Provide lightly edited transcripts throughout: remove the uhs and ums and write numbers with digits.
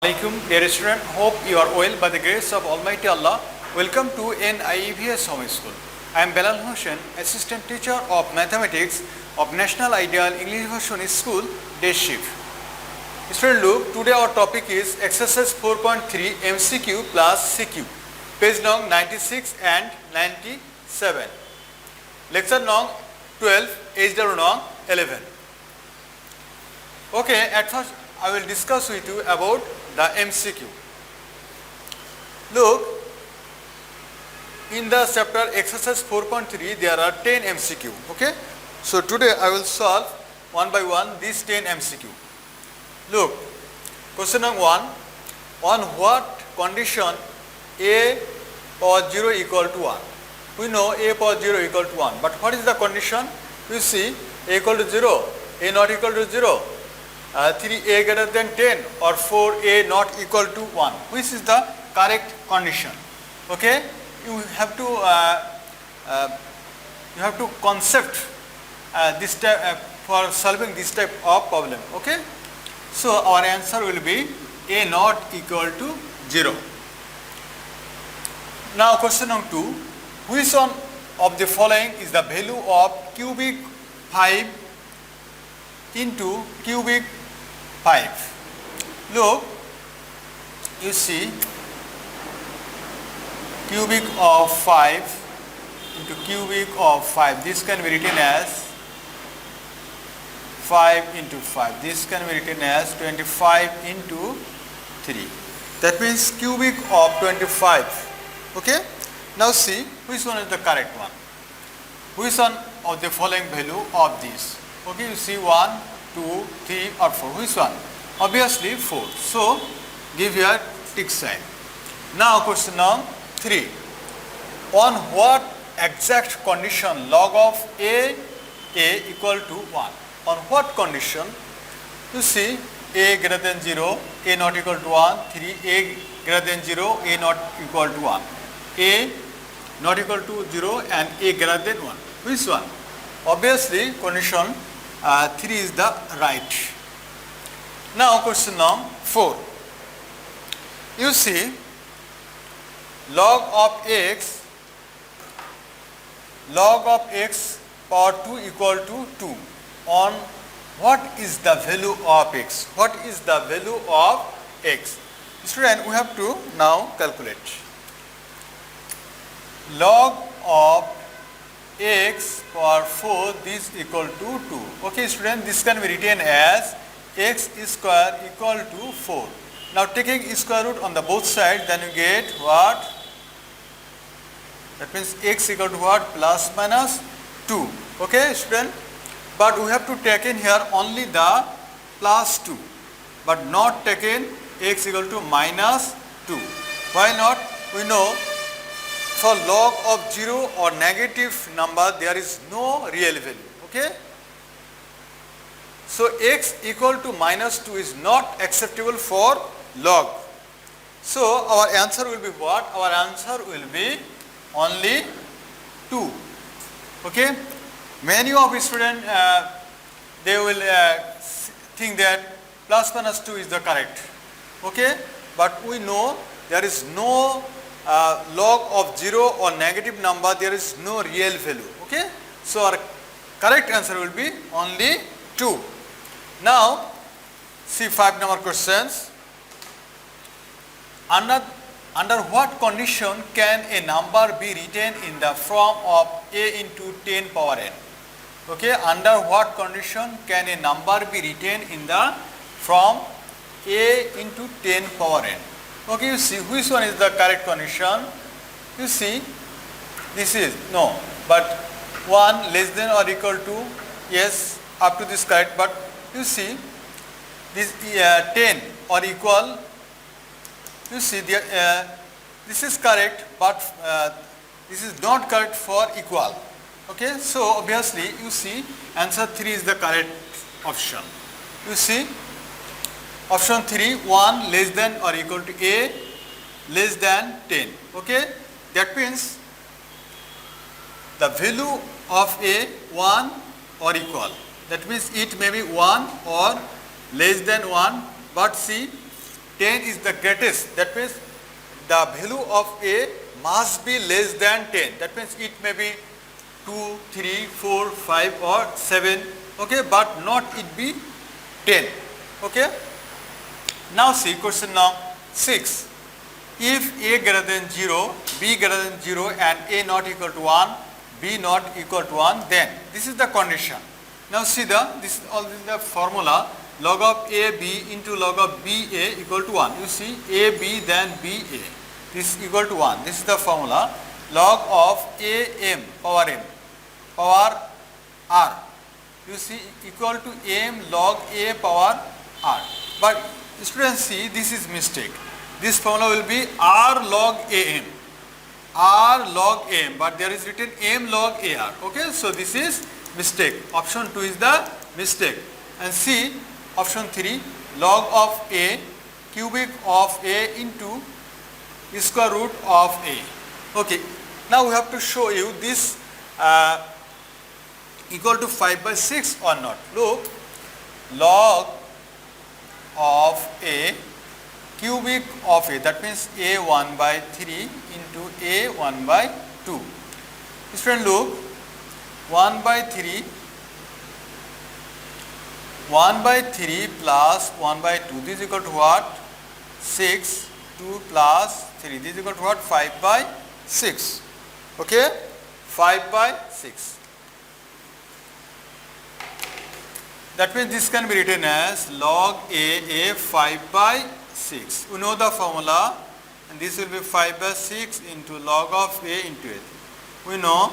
Alaikum, dear student. Hope you are well by the grace of Almighty Allah. Welcome to NIEVS Home School. I am Belal Hossain, Assistant Teacher of Mathematics of National Ideal English Version School, Day Shift. Student, look, today our topic is Exercise 4.3 MCQ plus CQ, page number 96 and 97. Lecture number 12, age number 11. Okay, at first I will discuss with you about the MCQ. Look, in the chapter exercise 4.3 there are 10 MCQ. Okay, so today I will solve one by one these 10 MCQ. Look, question number 1, on what condition a power 0 equal to 1? We know a power 0 equal to 1, but what is the condition? You see, a equal to 0, a not equal to 0, 3a greater than 10 or 4a not equal to 1. Which is the correct condition? Okay, you have to concept this type for solving this type of problem. Okay, so our answer will be a not equal to 0. Now question number 2, which one of the following is the value of cubic 5 into cubic 5? Look, you see, cubic of 5 into cubic of 5, this can be written as 5 into 5, this can be written as 25 into 3, that means cubic of 25. Okay, now see which one is the correct one, which one of the following value of this. Okay, you see 1, 2, 3 or 4. Which one? Obviously 4. So give your tick sign. Now question number 3. On what exact condition log of a equal to 1? On what condition? You see, a greater than 0, a not equal to 1, 3a greater than 0, a not equal to 1, a not equal to 0 and a greater than 1. Which one? Obviously condition 3 is the right. Now question number 4. You see, log of x power 2 equal to 2. On what is the value of x? What is the value of x? Student, we have to now calculate. Log of x power 4, this equal to 2. Okay, student, this can be written as x square equal to 4. Now taking square root on the both sides, then you get what? That means x equal to what? Plus minus 2. Okay, student, but we have to take in here only the plus 2, but not taken x equal to minus 2. Why not? We know for log of 0 or negative number there is no real value. Okay, so x equal to minus 2 is not acceptable for log. So our answer will be what? Our answer will be only 2. Okay, many of students they will think that plus minus 2 is the correct. Okay, but we know there is no log of 0 or negative number, there is no real value. Okay, so our correct answer will be only 2. Now see 5 number questions. Under what condition can a number be written in the form of a into 10 power n? Okay, under what condition can a number be written in the form a into 10 power n? Okay, you see which one is the correct condition? You see, this is no, but 1 less than or equal to, yes, up to this correct, but you see this 10 or equal, you see this is correct, but this is not correct for equal. Okay, so obviously you see answer 3 is the correct option. You see option 3, 1 less than or equal to a less than 10. Okay, that means the value of a 1 or equal, that means it may be 1 or less than 1, but see 10 is the greatest. That means the value of A must be less than 10. That means it may be 2, 3, 4, 5 or 7. Okay, but not it be 10. Okay. Now see question now 6. If A greater than 0, B greater than 0 and A not equal to 1, B not equal to 1, then this is the condition. Now see this is the formula, log of AB into log of BA equal to 1. You see AB then BA, this is equal to 1. This is the formula, log of AM power M power R. You see equal to M log A power R. But students see this is mistake. This formula will be R log AM. R log AM, but there is written M log AR. Okay, so this is mistake. Option 2 is the mistake. And C, option 3, log of A, cubic of A into square root of A. Okay, now we have to show you this equal to 5 by 6 or not. Look, log of A, cubic of A, that means A 1 by 3 into A 1 by 2. Student, look, 1 by 3 plus 1 by 2, this is equal to what? 6, 2 plus 3, this is equal to what? 5 by 6. Okay, 5 by 6. That means this can be written as log A 5 by 6. We know the formula, and this will be 5 by 6 into log of A into A. We know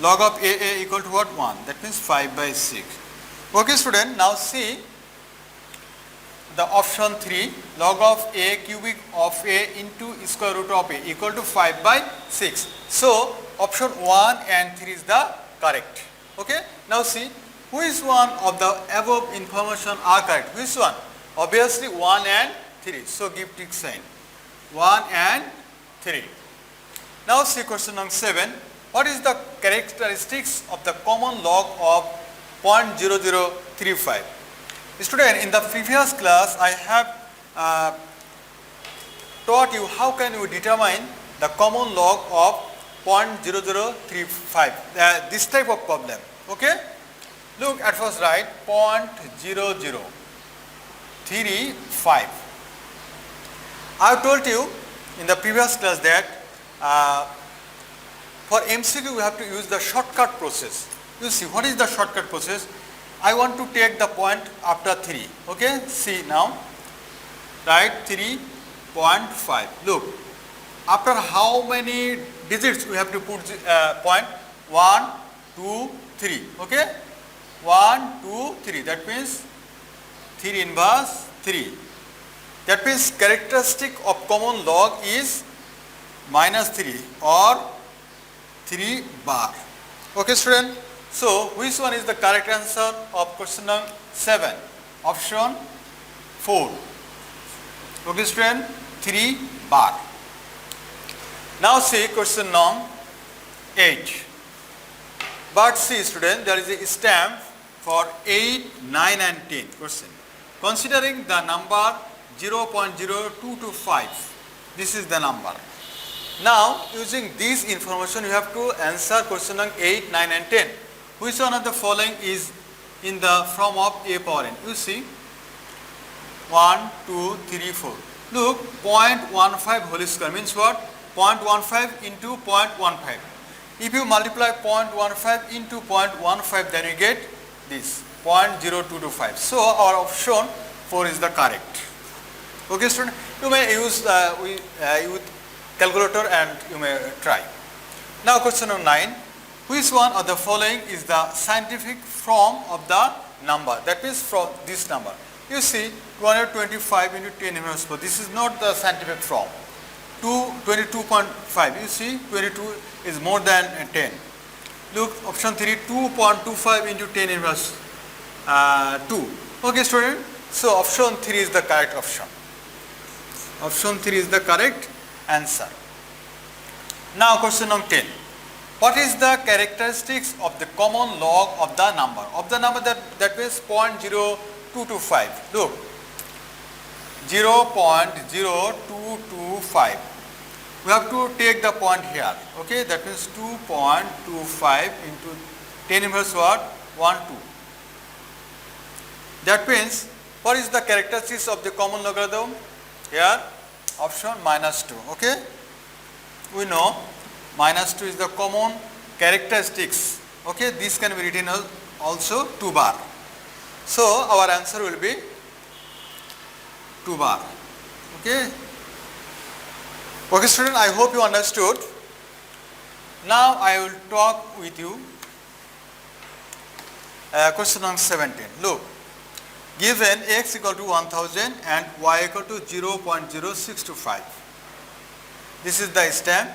log of A equal to what? 1. That means 5 by 6. Okay, student, now see the option 3, log of A cubic of A into square root of A equal to 5 by 6. So option 1 and 3 is the correct. Okay, now see which one of the above information are correct. Which one? Obviously 1 and 3. So give tick sign. 1 and 3. Now see question number 7. What is the characteristics of the common log of 0.0035? Student, in the previous class I have taught you how can you determine the common log of 0.0035. This type of problem. Okay? Look at first, write 0.0035. I have told you in the previous class that for MCQ we have to use the shortcut process. You see, what is the shortcut process? I want to take the point after 3. Okay, see now, write 3.5. Look, after how many digits we have to put point? 1, 2, 3. Okay, 1, 2, 3. That means 3 inverse 3. That means characteristic of common log is -3 or 3 bar. Okay, student. So which one is the correct answer of question number 7? Option 4. Okay, student, 3 bar. Now see question number 8. But see, student, there is a stamp for 8, 9 and 10 question. Considering the number 0.0225, this is the number. Now using this information you have to answer question number 8, 9 and 10. Which one of the following is in the form of A power n? You see 1, 2, 3, 4. Look, 0.15 whole square means what? 0.15 into 0.15. If you multiply 0.15 into 0.15, then you get this 0.0225. So our option 4 is the correct. Okay, student, you may use with calculator and you may try. Now question number 9. Which one of the following is the scientific form of the number? That means from this number. You see 225 into 10 inverse 4. This is not the scientific form. 22.5. You see 22 is more than 10. Look, option 3, 2.25 into 10 inverse 2. Okay, student. So option 3 is the correct option. Option 3 is the correct answer. Now question number 10. What is the characteristics of the common log of the number? Of the number that means 0.0225. Look, 0.0225. We have to take the point here. Okay, that means 2.25 into 10 inverse what? 1, 2. That means what is the characteristics of the common logarithm? Here option -2. Okay, we know -2 is the common characteristics. Okay, this can be written as also 2 bar. So our answer will be 2 bar. Okay. Okay student, I hope you understood. Now I will talk with you question number 17. Look, given x equal to 1000 and y equal to 0.0625. This is the stamp,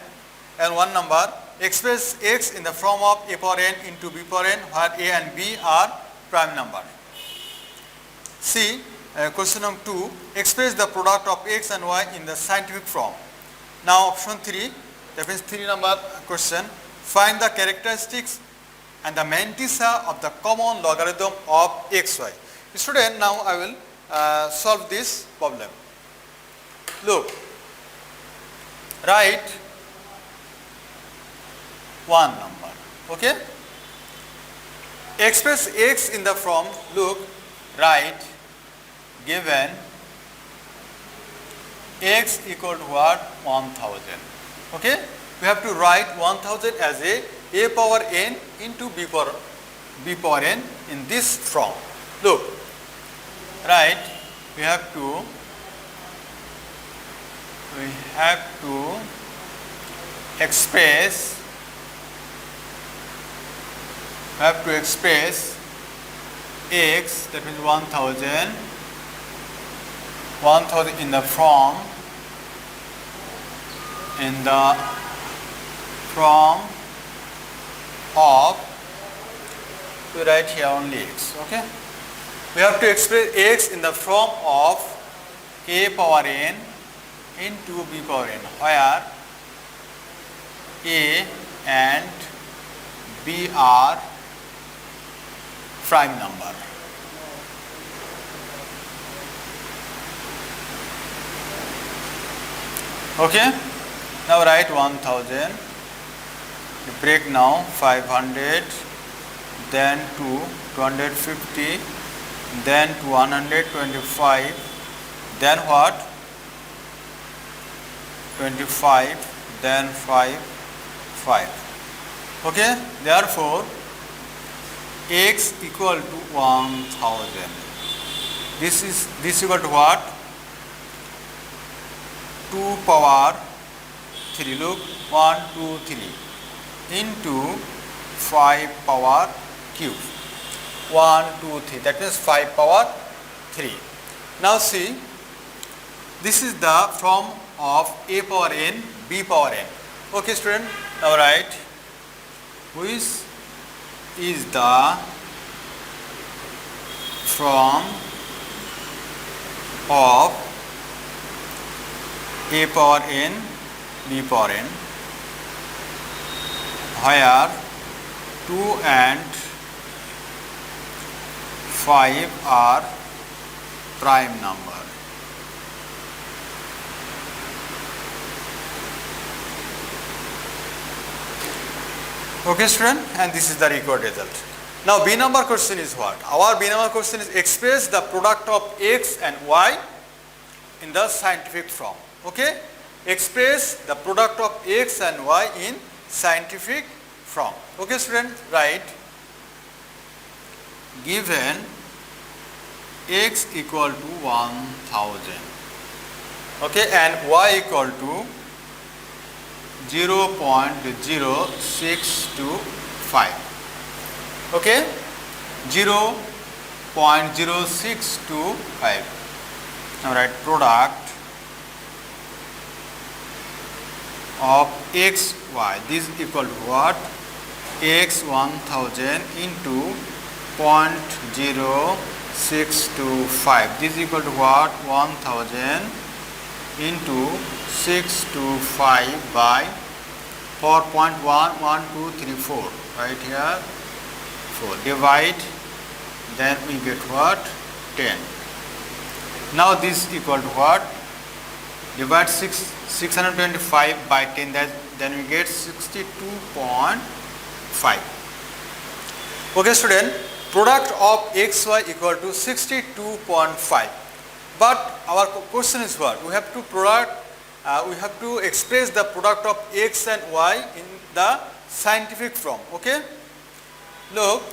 and one number. Express x in the form of a power n into b power n, where a and b are prime number. See question number 2. Express the product of x and y in the scientific form. Now option 3, that means 3 number question. Find the characteristics and the mantissa of the common logarithm of xy. Student, now I will solve this problem. Look, write one number. Okay, express x in the form. Look, write given x equal to what? 1000. Okay, we have to write 1000 as a power n into b power n in this form. Look, right, we have to express x, that means 1000 in the form of, we write here only x. Okay, we have to express x in the form of a power n into b power n, where a and b are prime number. Okay, now write 1000, break now 500, then to 250, then to 125, then what? 25, then 5. Okay, therefore x equal to 1000. This equal to what? 2 power 3. Look, 1, 2, 3 into 5 power cube. 1, 2, 3. That means 5 power 3. Now see, this is the form of a power n, b power n. Okay student, now write which is the form of a power n, b power n, where 2 and 5 are prime number. Okay student, and this is the required result. Now B number question is what? Our B number question is express the product of x and y in the scientific form. Okay, express the product of x and y in scientific form. Okay student, write given x equal to 1000, okay, and y equal to 0.0625. Okay, 0.0625. Now write product of x, y. This is equal to what? X 1000 into 0.0625. This is equal to what? 1000 into 625 by 4.11234. Right here 4. Divide, then we get what? 10. Now this equal to what? Divide 625 by 10, then we get 62.5. Okay student, product of xy equal to 62.5. But our question is what? We have to express the product of x and y in the scientific form. Okay? Look,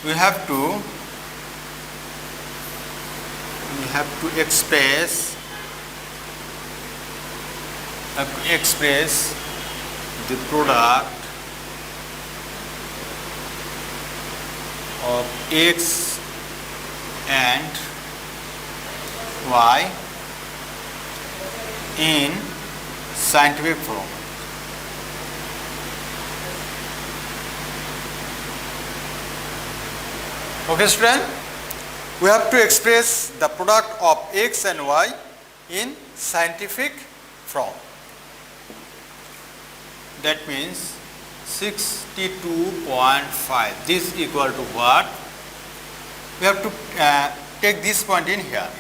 we have to express the product of x and y in scientific form. Okay student, we have to express the product of x and y in scientific form. That means 62.5. This equal to what? We have to take this point in here.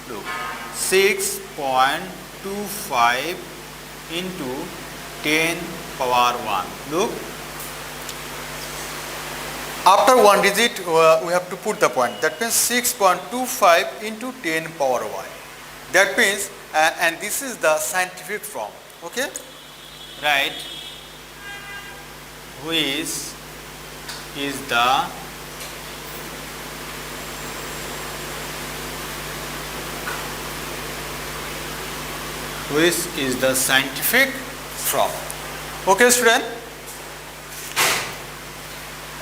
Look, 6.25 into 10 power 1. Look, after one digit we have to put the point. That means 6.25 into 10 power y. That means and this is the scientific form. Okay, right? Which is the scientific form. Okay student,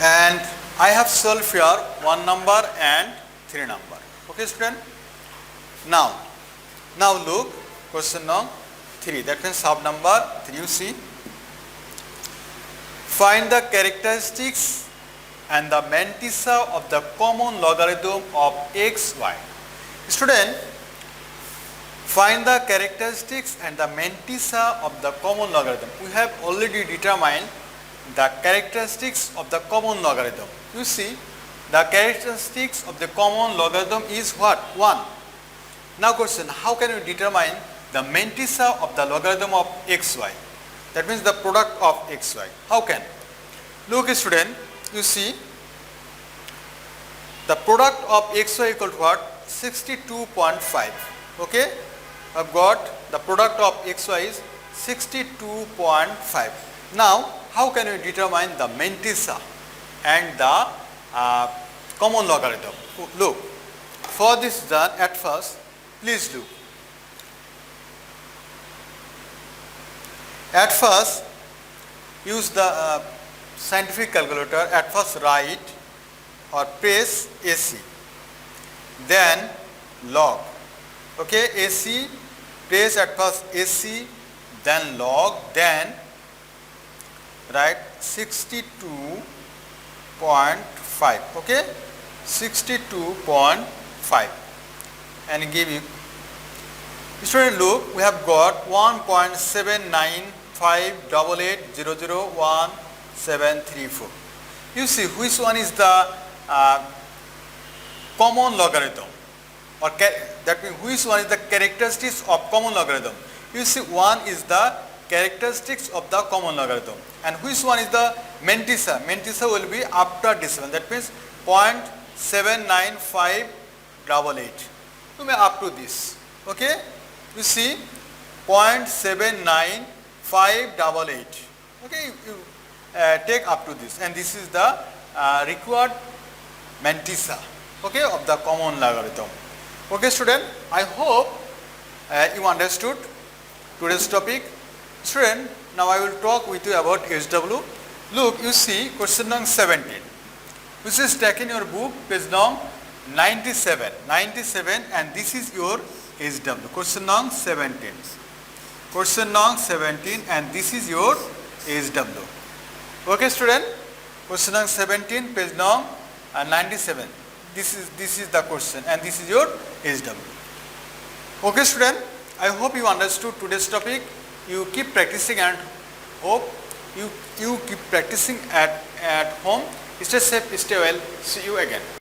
and I have solved here 1 number and 3 number. Okay student, now look, question number 3, that means sub number 3. You see, find the characteristics and the mantissa of the common logarithm of xy. Student, find the characteristics and the mantissa of the common logarithm. We have already determined the characteristics of the common logarithm. You see, the characteristics of the common logarithm is what? 1. Now question, how can we determine the mantissa of the logarithm of xy? That means the product of xy. How can? Look student, you see, the product of xy equal to what? 62.5. Okay, I've got the product of xy is 62.5. Now how can we determine the mantissa and the common logarithm? Look, for this done, at first please look. At first use the scientific calculator. At first write or press AC, then log. Okay, AC, press at first AC, then log, then write 62.5. Okay, 62.5 and give you. Student, look, we have got 1.795888001734. You see, which one is the common logarithm, or that means which one is the characteristics of common logarithm? You see, one is the characteristics of the common logarithm, and which one is the mantissa? Mantissa will be after decimal. That means 0.79588. You may up to this. Okay, you see 0.79588. Okay, you take up to this, and this is the required mantissa, okay, of the common logarithm. Okay student, I hope you understood today's topic. Student, now I will talk with you about SW. Look, you see question number 17, which is taken in your book, page number 97, and this is your SW. Question number 17. Question number 17, and this is your SW. Okay student, question number 17, page number 97. This is the question, and this is your SW. Okay student, I hope you understood today's topic. You keep practicing, and hope you keep practicing at home, Stay safe, stay well. See you again.